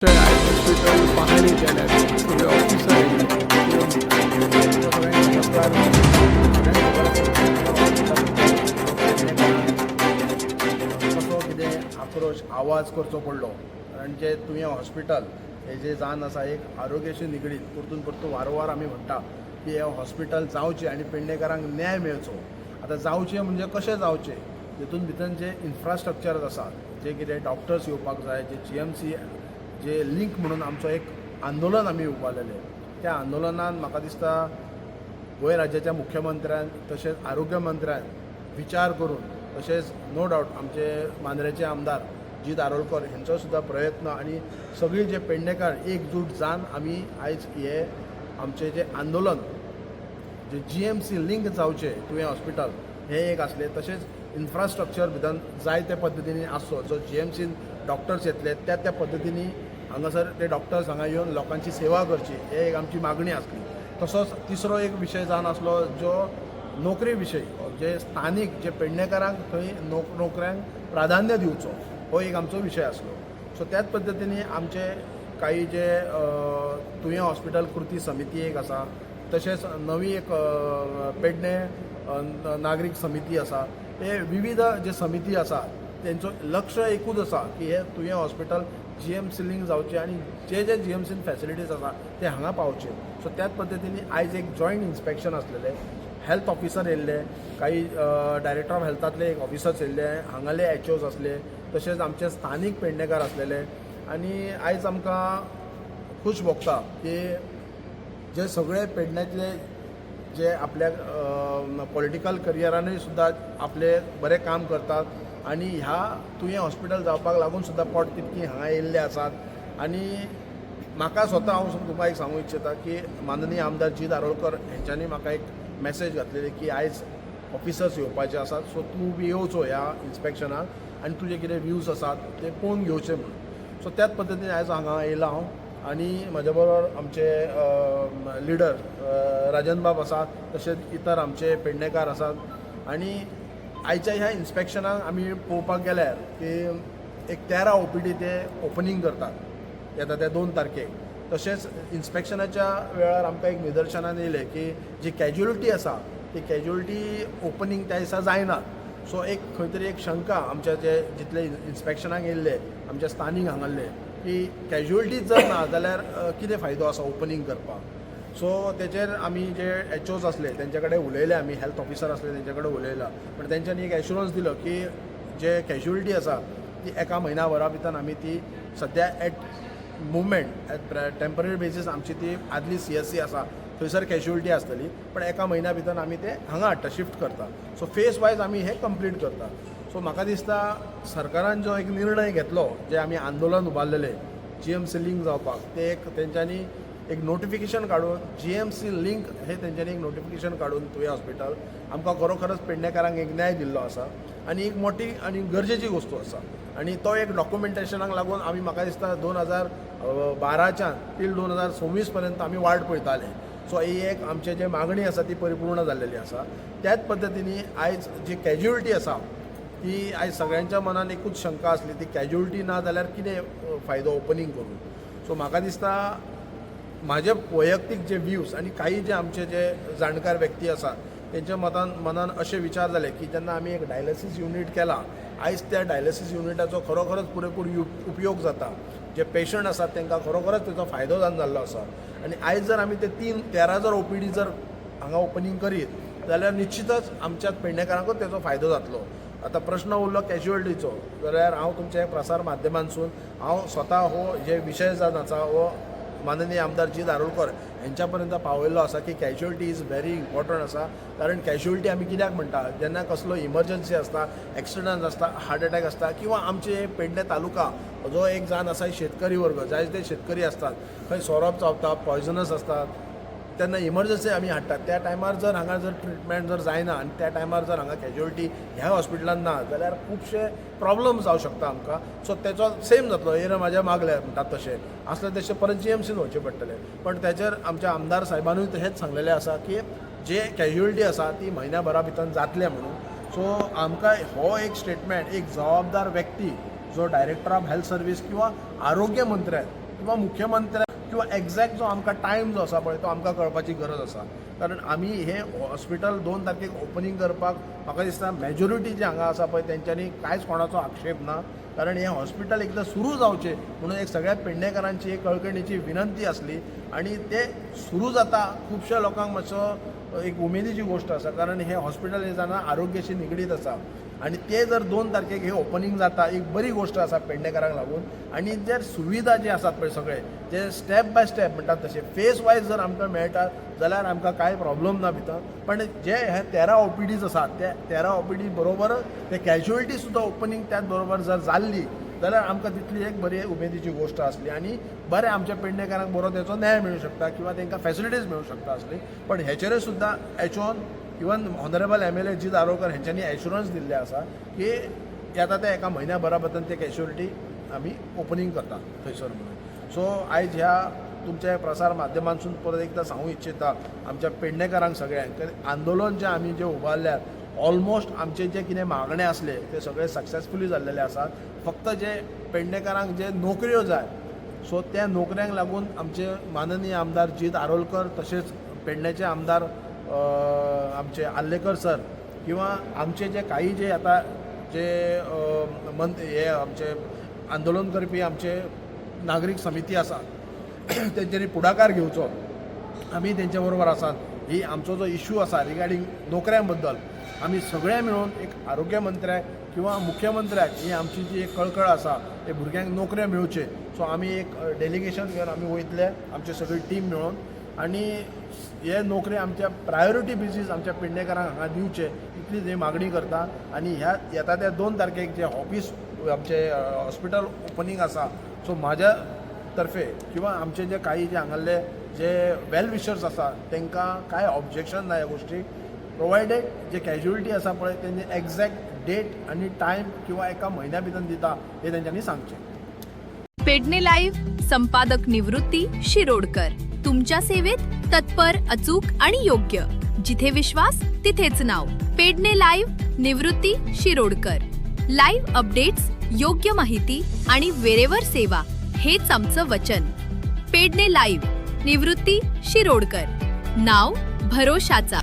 Hospital पाहणी केल्यात सगळे ऑफिसर कसो कितें आक्रोश आवाज करचो पडलो कारण जे तुवें हॉस्पिटल हे जे जावन आसा एक आरोग्याशी निगडीत परतून परतून वारंवार आमी म्हणटा की हे हॉस्पिटल जावचें आनी पेडणेकारांक न्याय मेळचो. आतां जावचें म्हणजे कशें जावचें तितून भितर जे इन्फ्रास्ट्रक्चर आसात जे कितें डॉक्टर्स येवपाक जाय जे GMC जे लिंक म्हणून आमचो एक आंदोलन आमी उबारलेलें त्या आंदोलनान म्हाका दिसता गोंय राज्याच्या मुख्यमंत्र्यान तशेंच आरोग्य मंत्र्यान विचार करून तशेंच नो डावट आमचे मांद्रेचे आमदार जीत आरोलकर हेंचो सुद्दां प्रयत्न आनी सगळीं जे पेडणेकार एकजूट जावन आमी आयज हे आमचें जें आंदोलन जे GMC लिंक जावचें तुवें हॉस्पिटल हें एक आसलें तशेंच इन्फ्रास्ट्रक्चर भितर जाय त्या पद्दतीन आसचो जो GMCन डॉक्टर्स येतले त्या पद्दतीन हांगासर ते डॉक्टर्स हांगा येवन लोकांची सेवा करची हे एक आमची मागणी आसली. तसोच तिसरो एक विशय जावन आसलो जो नोकरी विशय जे स्थानीक जे पेडणेकारांक थंय नोकऱ्यांक प्राधान्य दिवचो हो एक आमचो विशय आसलो. सो त्याच पद्दतीन आमचे काही जे तुवें हॉस्पिटल कृती समिती एक आसा तशेंच नवी एक पेडणे नागरीक समिती आसा हे विविध जे समिती आसा तेंचो लक्ष एकूच आसा की हे तुवें हॉस्पिटल GMC लिंक जावचें आनी जे GMCन फॅसिलिटीज आसा ते हांगा पावचे. सो त्याच पद्दतीन आयज एक जॉयंट इन्स्पेक्शन आसलेलें हेल्थ ऑफिसर येयल्ले काही डायरेक्टर ऑफ हेल्थांतले एक ऑफिसर्स येयल्ले हांगाले HOs आसले तशेंच आमचे स्थानीक पेडणेकार आसलेले आनी आयज आमकां खूश भोगता की जे सगळे पेडण्यातले जे आपल्या पॉलिटिकल करियरानूय सुद्दां आपले बरें काम करतात आनी ह्या तुवें हॉस्पिटल जावपाक लागून सुद्दां पोट तितकी हांगा येयल्ले आसात आनी म्हाका स्वता हांव तुमकां एक सांगूं इच्छिता की माननीय आमदार जीत आरोलकर हेंच्यांनी म्हाका एक मॅसेज घातलेली की आयज ऑफिसर्स येवपाचे आसात सो तूं बी येवचो ह्या इन्स्पेक्शनाक आनी तुजे कितें व्ह्यूज आसात ते पळोवन घेवचे म्हणून. सो त्याच पद्दतीन आयज हांगा येयला हांव आनी म्हाज्या बरोबर आमचे लिडर राजन बाब आसात तशेंच इतर आमचे पेडणेकार आसात आनी आयच्या ह्या इन्स्पेक्शनाक आमी पळोवपाक गेल्यार की एक 13 OPD ते ओपनिंग करतात येता त्या 2 तारखेक. तशेंच इन्स्पेक्शनाच्या वेळार आमकां एक निदर्शनान येयलें की जी कॅज्युअलिटी आसा ती कॅज्युअलिटी ओपनिंग त्या दिसा जायना. सो एक खंय तरी एक शंका आमच्या जे जितले इन्स्पेक्शनाक येयल्ले आमचे स्थानीक हांगाले की कॅज्युअलिटीज जर ना जाल्यार कितें फायदो आसा ओपनिंग करपाक. सो तेचेर आमी जे HOs आसले तेंचे कडेन उलयले आमी हेल्थ ऑफिसर आसले तेंचे कडेन उलयला पण तेंच्यांनी एक एश्युरन्स दिलो की जे कॅज्युअलिटी आसा ती एका म्हयन्याभरा भितर आमी ती सद्या at movement at temporary basis आमची ती आदली CSC आसा थंयसर कॅज्युअलिटी आसतली पण एका म्हयन्या भितर आमी ते हांगा हाडटा शिफ्ट करता. सो फेज वायज आमी हे कंप्लीट करता. सो म्हाका दिसता सरकारान जो एक निर्णय घेतलो जे आमी आंदोलन उबारलेले GMC लिंक जावपाक ते एक तेंच्यांनी एक नोटिफिकेशन काडून GMC लिंक हे तेंच्यांनी एक नोटिफिकेशन काडून तुवें हॉस्पिटल आमकां खरोखरच पेडणेकारांक एक न्याय दिल्लो आसा आनी एक मोठी आनी गरजेची गोश्ट आसा आनी तो एक डॉक्युमेंटेशनाक लागून आमी म्हाका दिसता 2012च्यान टील 2026 पर्यंत आमी वाट पळयताले. सो ही एक आमचे जे मागणी आसा ती परिपूर्ण जाल्लेली आसा. त्याच पद्दतीन आयज जी कॅज्युअलिटी आसा ती आयज सगळ्यांच्या मनान एकूच शंका आसली ती कॅज्युअलिटी ना जाल्यार कितें फायदो ओपनिंग करून. सो म्हाका दिसता म्हाजे वैयक्तीक जे व्ह्यूज आनी काही जे आमचे जे जाणकार व्यक्ती आसा तेंच्या मनान असे विचार जाले की जेन्ना आमी एक डायलिसीस युनीट केला आयज त्या डायलिसीस युनिटाचो खरोखरच पुरेपूर उपयोग जाता जे पेशंट आसात तांकां खरोखरच तेचो फायदो जाल्लो आसा आनी आयज जर आमी ते 13 जर OPD जर हांगा ओपनिंग करीत जाल्यार निश्चितच आमच्या पेडणेकारांकूच तेचो फायदो जातलो. आतां प्रश्न उरलो कॅज्युअलिटीचो जाल्यार हांव तुमच्या प्रसार माध्यमांतसून हांव स्वता हो जे विशय जावन आसा हो माननीय आमदार जीत आरोलकर हेंच्या पर्यंत पावयल्लो आसा की कॅज्युअलिटी इज व्हेरी इम्पॉर्टंट आसा. कारण कॅज्युअलिटी आमी कित्याक म्हणटा जेन्ना कसलो इमर्जन्सी आसता एक्सिडंट आसता हार्ट अटॅक आसता किंवा आमचे पेडणे तालुका जो एक जावन आसा शेतकरी वर्ग जाय ते शेतकरी आसतात खंय सोरोप चावता पॉयझनस आसतात तेन्ना इमर्जन्सी आमी हाडटात त्या टायमार जर हांगा जर ट्रिटमेंट जर जायना आनी त्या टायमार जर हांगा कॅज्युअलिटी ह्या हॉस्पिटलान ना जाल्यार खुबशे प्रॉब्लम जावं शकता आमकां. सो तेचो सेम जातलो येर म्हाज्या मागले म्हणटात तशें आसले तशें परत GMCन वचचें पडटलें. पण तेचेर आमच्या आमदार साहेबानूय हेच सांगलेलें आसा की जे कॅज्युअलिटी आसा ती म्हयन्याभरा भितर जातले म्हणून. सो आमकां हो एक स्टेटमेंट एक जबाबदार व्यक्ती जो डायरेक्टर ऑफ हेल्थ सर्वीस किंवा आरोग्य मंत्र्यान किंवा मुख्यमंत्र्याक किंवा एक्झॅक्ट जो आमकां टायम जो आसा पळय तो आमकां कळपाची गरज आसा. कारण आमी हे हॉस्पिटल 2 तारखेक ओपनिंग करपाक म्हाका दिसता मेजॉरिटी जे हांगा आसा पळय तेंच्यांनी कांयच कोणाचो आक्षेप ना. कारण हें हॉस्पिटल एकदां सुरू जावचें म्हणून एक सगळ्या पेडणेकरांची एक कळकणीची विनंती आसली आनी ते सुरू जाता खुबश्या लोकांक मातसो एक उमेदीची गोष्ट आसा. कारण हें हॉस्पिटल हें जाणा आरोग्याशी निगडीत आसा आनी ते जर 2 तारखेक हे ओपनिंग जाता एक बरी गोष्ट आसा पेडणेकारांक लागून. आनी जर सुविधा जे आसात पळय सगळे जे स्टेप बाय स्टेप म्हणटात तशे फेस वायज जर आमकां मेळटात जाल्यार आमकां कांय प्रॉब्लम ना भितर. पण जे हे 13 OPDs आसात ते 13 OPD बरोबर ते कॅज्युअलिटी सुद्दां ओपनिंग त्याच बरोबर जर जाल्ली जाल्यार आमकां तितली एक बरी उमेदीची गोष्ट आसली आनी बरें आमच्या पेडणेकारांक बरो तेचो न्याय मेळूं शकता किंवा तांकां फॅसिलिटीज मेळूं शकता आसली. पण हेचेरय सुद्दां एचओन even honourable MLA Ajit Arokar हेंच्यांनी एश्युरन्स दिल्ले आसा की येता ते एका म्हयन्या भितर ते कॅज्युअलिटी आमी ओपनिंग करता थंयसर म्हणून. सो आयज ह्या तुमच्या प्रसार माध्यमांतसून परत एकदां सांगूं इच्छिता आमच्या पेडणेकारांक सगळ्यांक आंदोलन जें आमी जें उबारल्यात ऑलमोस्ट आमचे जे कितें मागणे आसले ते सगळे सक्सेसफुली जाल्लेले आसात. फक्त जे पेडणेकारांक जे नोकऱ्यो जाय सो त्या नोकऱ्यांक लागून आमचे माननीय आमदार जीत आरोलकर तशेंच पेडणेचे आमदार आमचे आल्लेकर सर किंवा आमचे जे काही जे आता जे हे आमचे आंदोलन करपी आमचे नागरीक समिती आसा तेंच्यांनी पुढाकार घेवचो. आमी तेंच्या बरोबर आसात. ही आमचो जो इश्यू आसा रिगार्डींग नोकऱ्यां बद्दल आमी सगळे मेळून एक आरोग्य मंत्र्याक किंवा मुख्यमंत्र्याक ही आमची जी एक कळकळ आसा ते भुरग्यांक नोकऱ्यो मेळच्यो. सो आमी एक डेलिगेशन घेवन आमी वयतले आमची सगळी टीम मेळून आनी हे नोकरी आमच्या प्रायोरिटी बेजीस आमच्या पेडणेकारांक हांगा दिवचे इतली जी मागणी करता. आनी ह्या येता त्या 2 तारखेक जे ऑफिस आमचे हॉस्पिटल ओपनिंग आसा सो म्हाज्या तर्फे किंवा आमचे जे काही जे हांगाले जे वेल विशर्स आसा तांकां कांय ऑब्जेक्शन ना ह्या गोष्टीक प्रोवायडेड जे कॅज्युअलिटी आसा पळय तेंचे एक्झॅक्ट डेट आनी टायम किंवा एका म्हयन्या भितर दिता हे तेंच्यांनी सांगचें. पेडणे लाईव्ह संपादक निवृत्ती शिरोडकर तुमच्या सेवेत तत्पर, अचूक आणि योग्य. जिथे विश्वास तिथेच नाव. पेडणे लाईव्ह निवृत्ती शिरोडकर. लाईव्ह अपडेट्स, योग्य माहिती आणि वेळेवर सेवा हेच आमचं वचन. पेडणे लाईव्ह निवृत्ती शिरोडकर. नाव भरोशाचा.